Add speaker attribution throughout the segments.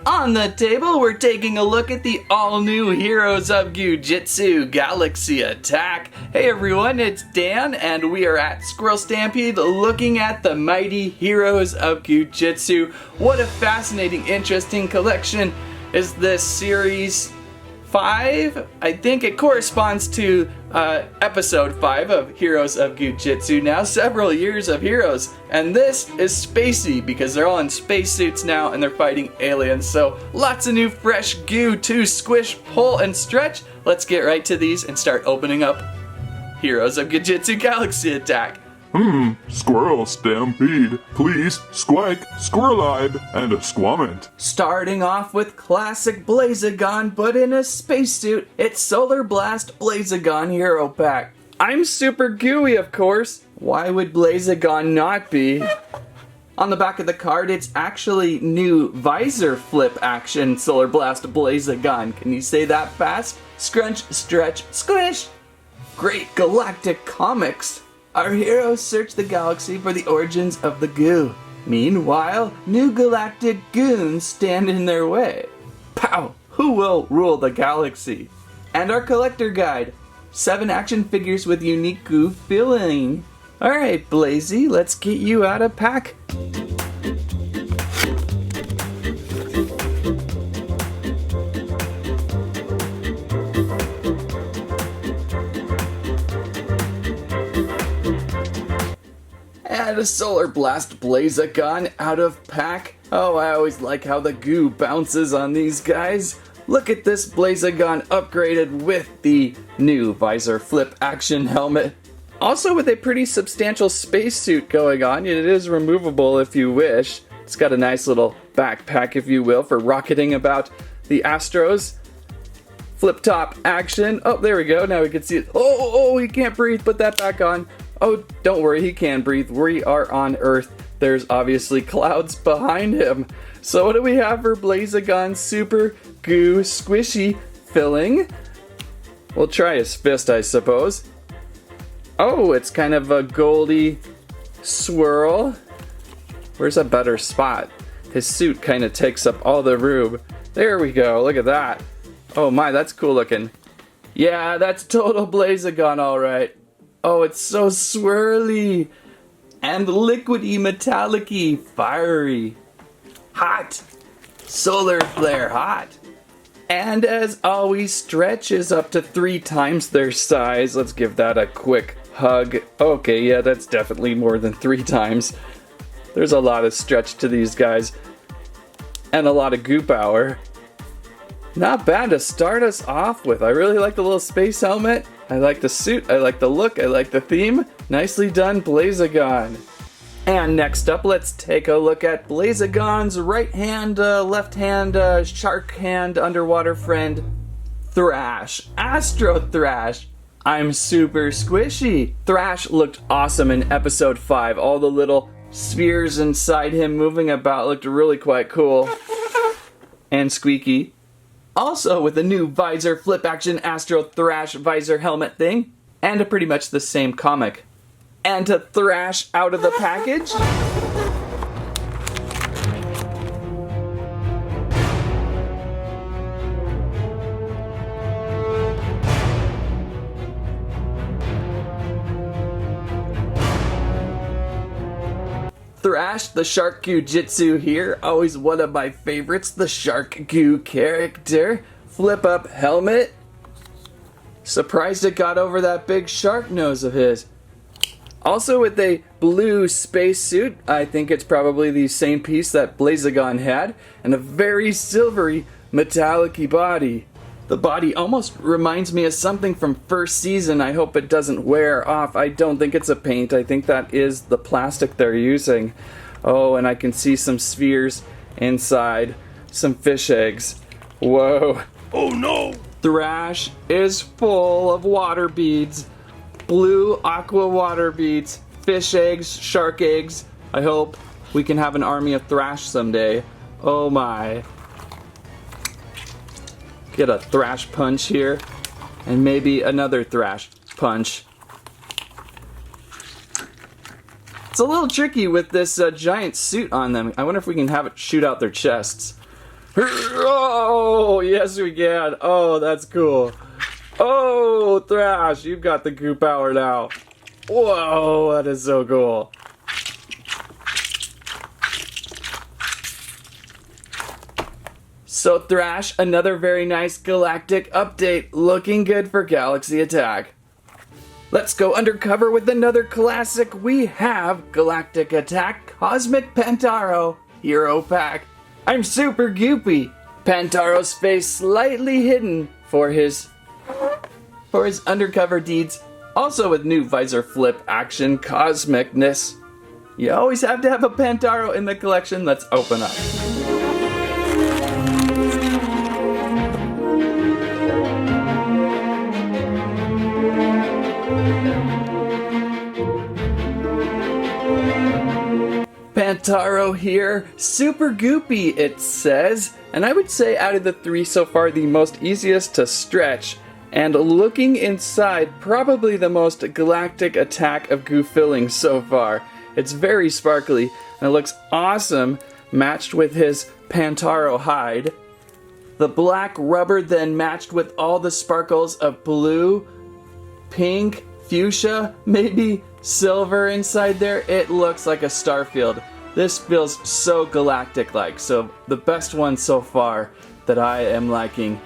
Speaker 1: On the table, we're taking a look at the all-new Heroes of Goo Jit Galaxy Attack. Hey everyone, it's Dan, and we are at Squirrel Stampede looking at the mighty Heroes of Goo Jit. What a fascinating, interesting collection is this series 5? I think it corresponds to episode 5 of Heroes of Goo Jit. Now, several years of heroes, and this is spacey because they're all in spacesuits now and they're fighting aliens. So lots of new fresh goo to squish, pull, and stretch. Let's get right to these and start opening up Heroes of Goo Jit Galaxy Attack.
Speaker 2: Squirrel Stampede, please, squawk, squirrel-eyed, and a squamment.
Speaker 1: Starting off with classic Blazagon, but in a spacesuit, it's Solar Blast Blazagon Hero Pack. I'm super gooey, of course. Why would Blazagon not be? On the back of the card, it's actually new visor flip action Solar Blast Blazagon. Can you say that fast? Scrunch, stretch, squish! Great galactic comics. Our heroes search the galaxy for the origins of the goo. Meanwhile, new galactic goons stand in their way. Pow! Who will rule the galaxy? And our collector guide. 7 action figures with Unique Goo Fillings. Alright, Blazy, let's get you out of pack. And a Solar Blast Blazagon out of pack. Oh, I always like how the goo bounces on these guys. Look at this Blazagon upgraded with the new visor flip action helmet. Also with a pretty substantial spacesuit going on. It is removable if you wish. It's got a nice little backpack, if you will, for rocketing about the Astros. Flip top action. Oh, there we go. Now we can see it. Oh, he can't breathe. Put that back on. Oh, don't worry, he can breathe. We are on Earth. There's obviously clouds behind him. So what do we have for Blazagon Super Goo Squishy Filling? We'll try his fist, I suppose. Oh, it's kind of a goldy swirl. Where's a better spot? His suit kind of takes up all the room. There we go, look at that. Oh my, that's cool looking. Yeah, that's total Blazagon, alright. Oh, it's so swirly and liquidy, metallic-y, fiery, hot, solar flare, hot. And as always, stretches up to 3 times their size. Let's give that a quick hug. Okay, yeah, that's definitely more than 3 times. There's a lot of stretch to these guys and a lot of goo power. Not bad to start us off with. I really like the little space helmet. I like the suit, I like the look, I like the theme. Nicely done, Blazagon. And next up, let's take a look at Blazagon's right hand, left hand, shark hand, underwater friend, Thrash. Astro Thrash. I'm super squishy. Thrash looked awesome in episode 5. All the little spheres inside him moving about looked really quite cool. And squeaky. Also with a new visor flip action Astro Thrash visor helmet thing, and a pretty much the same comic. And to thrash out of the package, Thrash, the Shark Goo Jitsu here, always one of my favorites, the Shark Goo character. Flip up helmet. Surprised it got over that big shark nose of his. Also with a blue spacesuit, I think it's probably the same piece that Blazagon had, and a very silvery metallic-y body. The body almost reminds me of something from first season. I hope it doesn't wear off. I don't think it's a paint. I think that is the plastic they're using. Oh, and I can see some spheres inside. Some fish eggs. Whoa.
Speaker 2: Oh no!
Speaker 1: Thrash is full of water beads. Blue aqua water beads. Fish eggs, shark eggs. I hope we can have an army of Thrash someday. Oh my. Get a Thrash punch here, and maybe another Thrash punch. It's a little tricky with this giant suit on them. I wonder if we can have it shoot out their chests. Oh, yes we can. Oh, that's cool. Oh, Thrash, you've got the goo power now. Whoa, that is so cool. So Thrash, another very nice galactic update. Looking good for Galaxy Attack. Let's go undercover with another classic. We have Galactic Attack Cosmic Pantaro Hero Pack. I'm super goopy. Pantaro's face slightly hidden for his undercover deeds. Also with new visor flip action cosmicness. You always have to have a Pantaro in the collection. Let's open up. Pantaro here, super goopy it says, and I would say out of the three so far the most easiest to stretch, and looking inside probably the most galactic attack of Goo Fillings so far. It's very sparkly and it looks awesome matched with his Pantaro hide. The black rubber then matched with all the sparkles of blue, pink, fuchsia, maybe silver inside there. It looks like a starfield. This feels so galactic-like, so the best one so far that I am liking.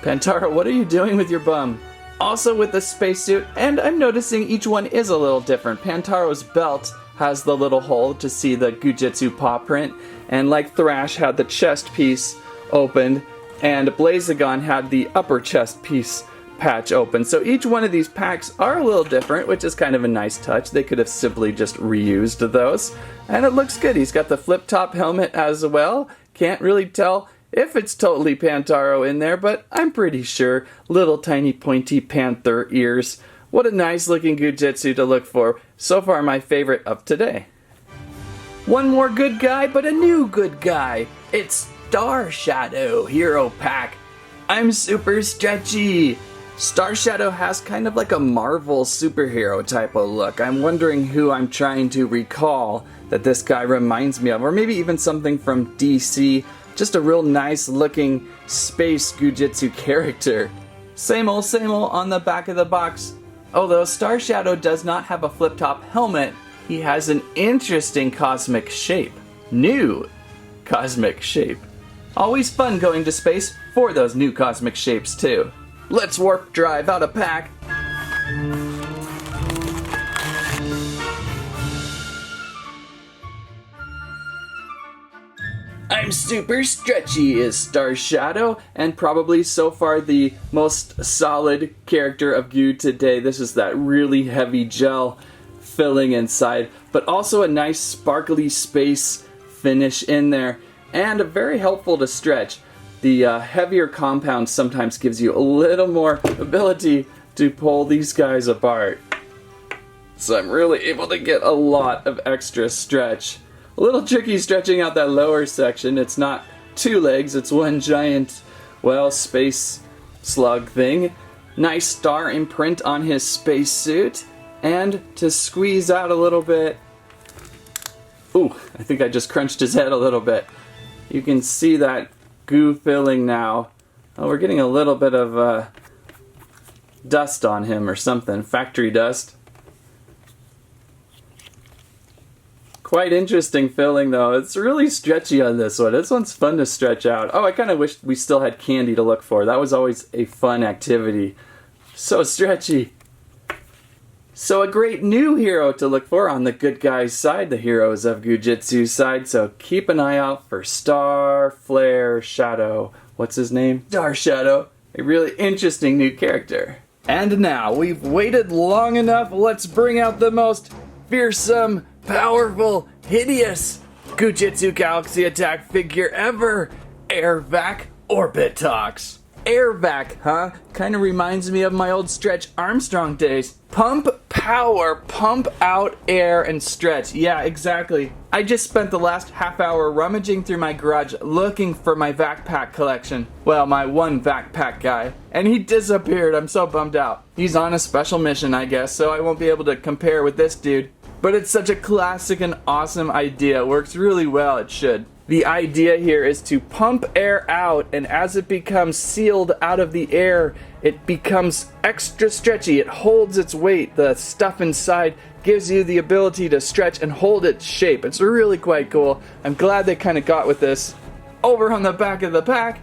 Speaker 1: Pantaro, what are you doing with your bum? Also with the spacesuit, and I'm noticing each one is a little different. Pantaro's belt has the little hole to see the Gujitsu paw print, and like Thrash had the chest piece opened, and Blazagon had the upper chest piece patch open. So each one of these packs are a little different, which is kind of a nice touch. They could have simply just reused those. And it looks good. He's got the flip top helmet as well. Can't really tell if it's totally Pantaro in there, but I'm pretty sure. Little tiny pointy panther ears. What a nice looking Gujitsu to look for. So far my favorite of today. One more good guy, but a new good guy. It's Star Shadow Hero Pack. I'm super stretchy. Star Shadow has kind of like a Marvel superhero type of look. I'm wondering who I'm trying to recall that this guy reminds me of, or maybe even something from DC. Just a real nice looking space Gujitsu character. Same old on the back of the box. Although Star Shadow does not have a flip top helmet, he has an interesting cosmic shape. New cosmic shape. Always fun going to space for those new cosmic shapes too. Let's warp drive out a pack. I'm super stretchy is Star Shadow, and probably so far the most solid character of Goo today. This is that really heavy gel filling inside, but also a nice sparkly space finish in there, and very helpful to stretch. The heavier compound sometimes gives you a little more ability to pull these guys apart. So I'm really able to get a lot of extra stretch. A little tricky stretching out that lower section. It's not two legs, it's one giant, well, space slug thing. Nice star imprint on his spacesuit. And to squeeze out a little bit. Ooh, I think I just crunched his head a little bit. You can see that goo filling now. Oh, we're getting a little bit of dust on him or something. Factory dust. Quite interesting filling though. It's really stretchy on this one. This one's fun to stretch out. Oh, I kind of wish we still had candy to look for. That was always a fun activity. So stretchy. So a great new hero to look for on the good guys side, the heroes of Gujitsu side. So keep an eye out for Star Flare Shadow. What's his name? Star Shadow. A really interesting new character. And now, we've waited long enough. Let's bring out the most fearsome, powerful, hideous Gujitsu Galaxy Attack figure ever. AIR VAC Orbitox. AIR VAC, huh? Kinda reminds me of my old Stretch Armstrong days. Pump power, pump out air and stretch. Yeah, exactly. I just spent the last half hour rummaging through my garage looking for my VAC pack collection. Well, my one VAC pack guy. And he disappeared. I'm so bummed out. He's on a special mission, I guess, so I won't be able to compare with this dude. But it's such a classic and awesome idea. It works really well, it should. The idea here is to pump air out, and as it becomes sealed out of the air, it becomes extra stretchy. It holds its weight. The stuff inside gives you the ability to stretch and hold its shape. It's really quite cool. I'm glad they kind of got with this. Over on the back of the pack,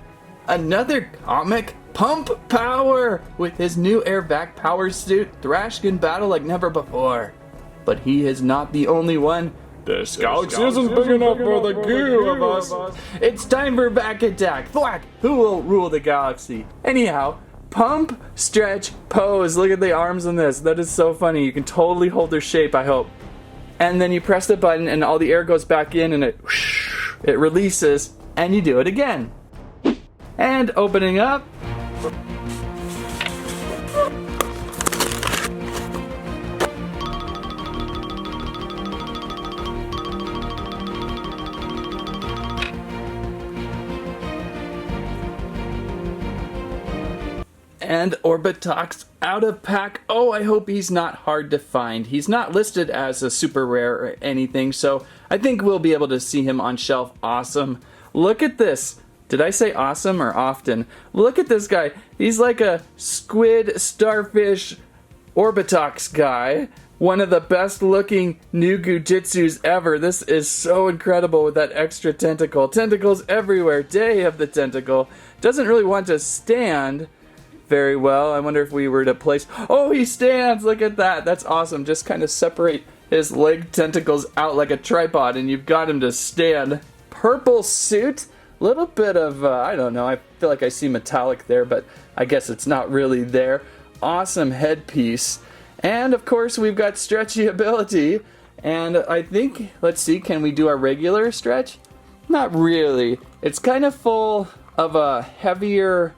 Speaker 1: another comic, Pump Power! With his new AIR VAC power suit, Thrash can battle like never before. But he is not the only one. This galaxy isn't big enough for the goo of us. It's time for back attack. Thwack! Who will rule the galaxy? Anyhow, pump, stretch, pose. Look at the arms on this. That is so funny. You can totally hold their shape, I hope. And then you press the button and all the air goes back in and it releases, and you do it again. And opening up. And Orbitox out of pack. Oh, I hope he's not hard to find. He's not listed as a super rare or anything, so I think we'll be able to see him on shelf. Awesome. Look at this. Did I say awesome or often? Look at this guy. He's like a squid, starfish, Orbitox guy. One of the best looking new Goo Jitsus ever. This is so incredible with that extra tentacle. Tentacles everywhere. Day of the tentacle. Doesn't really want to stand very well. I wonder if we were to place... Oh, he stands! Look at that. That's awesome. Just kind of separate his leg tentacles out like a tripod and you've got him to stand. Purple suit. Little bit of, I don't know. I feel like I see metallic there, but I guess it's not really there. Awesome headpiece. And of course we've got stretchy ability. And I think, let's see, can we do our regular stretch? Not really. It's kind of full of a heavier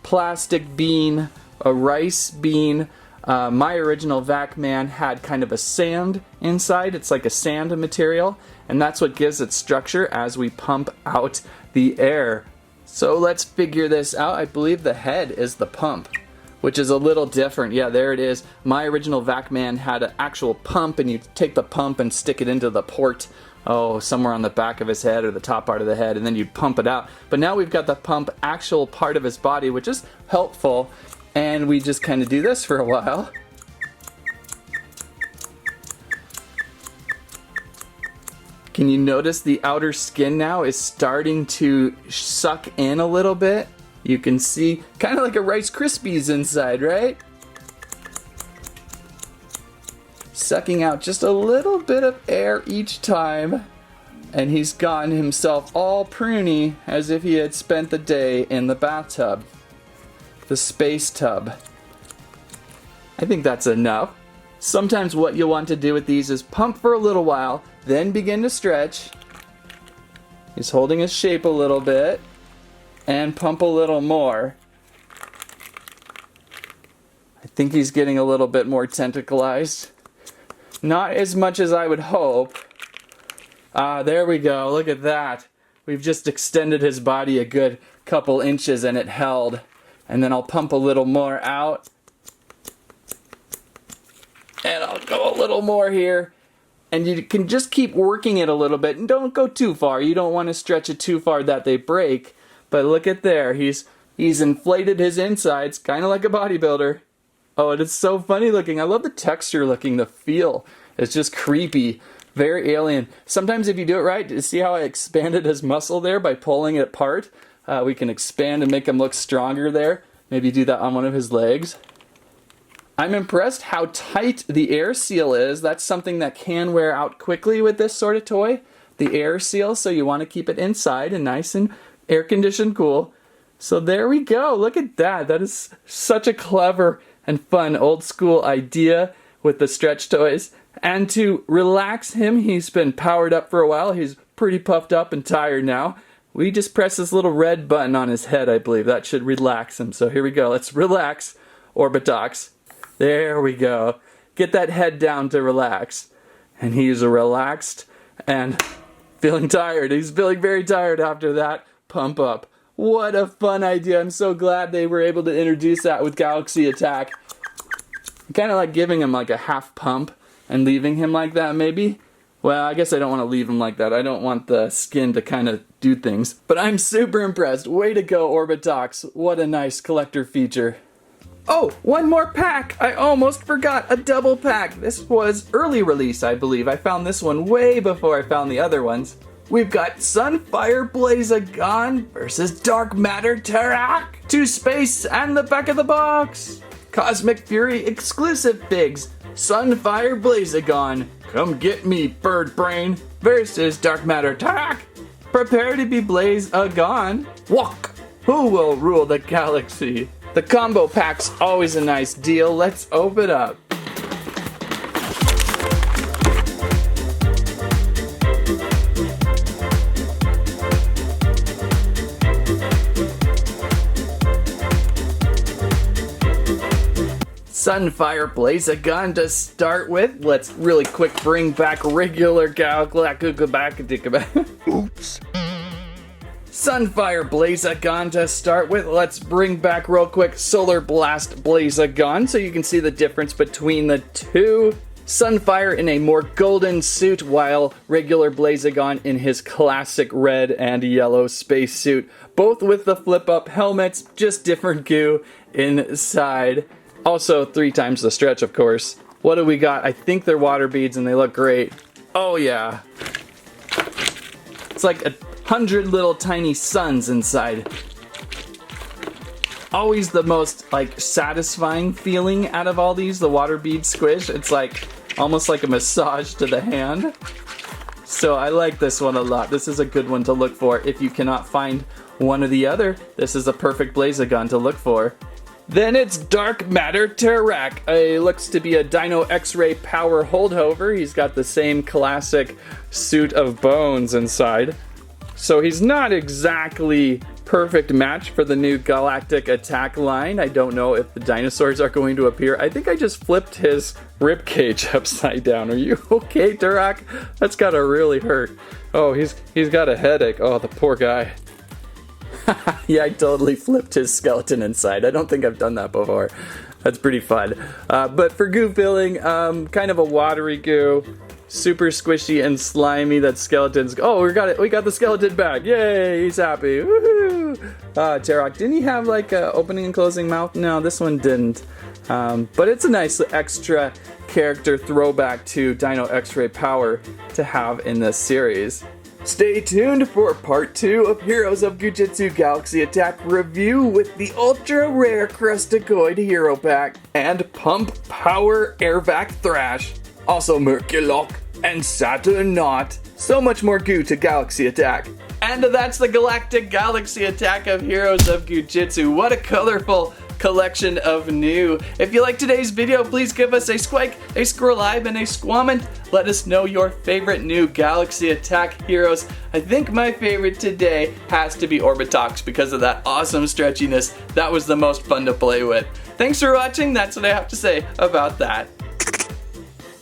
Speaker 1: plastic bean, a rice bean. My original Vac Man had kind of a sand inside. It's like a sand material, and that's what gives it structure as we pump out the air. So let's figure this out. I believe the head is the pump, which is a little different. Yeah, there it is. My original Vac Man had an actual pump, and you take the pump and stick it into the port, somewhere on the back of his head or the top part of the head, and then you'd pump it out. But now we've got the pump actual part of his body, which is helpful, and we just kind of do this for a while. Can you notice the outer skin now is starting to suck in a little bit? You can see kind of like a Rice Krispies inside, right? Sucking out just a little bit of air each time, and he's gotten himself all pruny as if he had spent the day in the bathtub. The space tub. I think that's enough. Sometimes what you'll want to do with these is pump for a little while, then begin to stretch. He's holding his shape a little bit, and pump a little more. I think he's getting a little bit more tentacleized. Not as much as I would hope. There we go. Look at that. We've just extended his body a good couple inches and it held. And then I'll pump a little more out. And I'll go a little more here. And you can just keep working it a little bit. And don't go too far. You don't want to stretch it too far that they break. But look at there. He's inflated his insides, kind of like a bodybuilder. Oh, it is so funny looking. I love the texture looking, the feel. It's just creepy. Very alien. Sometimes if you do it right, see how I expanded his muscle there by pulling it apart? We can expand and make him look stronger there. Maybe do that on one of his legs. I'm impressed how tight the air seal is. That's something that can wear out quickly with this sort of toy. The air seal, so you want to keep it inside and nice and air-conditioned cool. So there we go. Look at that. That is such a clever and fun old school idea with the stretch toys. And to relax him, he's been powered up for a while. He's pretty puffed up and tired now. We just press this little red button on his head, I believe. That should relax him. So here we go. Let's relax Orbitox. There we go. Get that head down to relax. And he's relaxed and feeling tired. He's feeling very tired after that pump up. What a fun idea. I'm so glad they were able to introduce that with Galaxy Attack. Kind of like giving him like a half pump and leaving him like that maybe. Well, I guess I don't want to leave them like that. I don't want the skin to kind of do things. But I'm super impressed. Way to go, Orbitox. What a nice collector feature. Oh, one more pack! I almost forgot, a double pack. This was early release, I believe. I found this one way before I found the other ones. We've got Sunfire Blazagon versus Dark Matter Tarak. To space and the back of the box. Cosmic Fury exclusive figs. Sunfire Blazagon. Come get me, bird brain. Versus Dark Matter Tarak. Prepare to be Blazagon. Walk. Who will rule the galaxy? The combo pack's always a nice deal. Let's open up. Sunfire Blazagon to start with. Let's really quick bring back regular Oops. Sunfire Blazagon to start with. Let's bring back real quick Solar Blast Blazagon so you can see the difference between the two. Sunfire in a more golden suit while regular Blazagon in his classic red and yellow spacesuit. Both with the flip up helmets, just different goo inside. Also 3 times the stretch, of course. What do we got? I think they're water beads and they look great. Oh yeah. It's like 100 little tiny suns inside. Always the most like satisfying feeling out of all these, the water bead squish. It's like almost like a massage to the hand. So I like this one a lot. This is a good one to look for. If you cannot find one or the other, this is a perfect Blazagon to look for. Then it's Dark Matter Tarak. Looks to be a Dino X-Ray Power holdover. He's got the same classic suit of bones inside. So he's not exactly perfect match for the new Galactic Attack line. I don't know if the dinosaurs are going to appear. I think I just flipped his ribcage upside down. Are you okay, Tarak? That's gotta really hurt. Oh, he's got a headache. Oh, the poor guy. Yeah, I totally flipped his skeleton inside. I don't think I've done that before. That's pretty fun. But for goo filling, kind of a watery goo. Super squishy and slimy. That skeleton's... Oh, we got it. We got the skeleton back. Yay, he's happy. Woohoo! Tarak, didn't he have like a opening and closing mouth? No, this one didn't. But it's a nice extra character throwback to Dino X-Ray Power to have in this series. Stay tuned for part 2 of Heroes of Goo Jitsu Galaxy Attack review with the ultra rare Crustacoid Hero Pack and Pump Power AIR VAC Thrash. Also Merculok and Saturnaut. So much more goo to Galaxy Attack. And that's the Galactic Galaxy Attack of Heroes of Goo Jitsu. What a colorful collection of new. If you like today's video, please give us a squike, a squirrelibe, and a squament. Let us know your favorite new Galaxy Attack heroes. I think my favorite today has to be Orbitox because of that awesome stretchiness. That was the most fun to play with. Thanks for watching. That's what I have to say about that.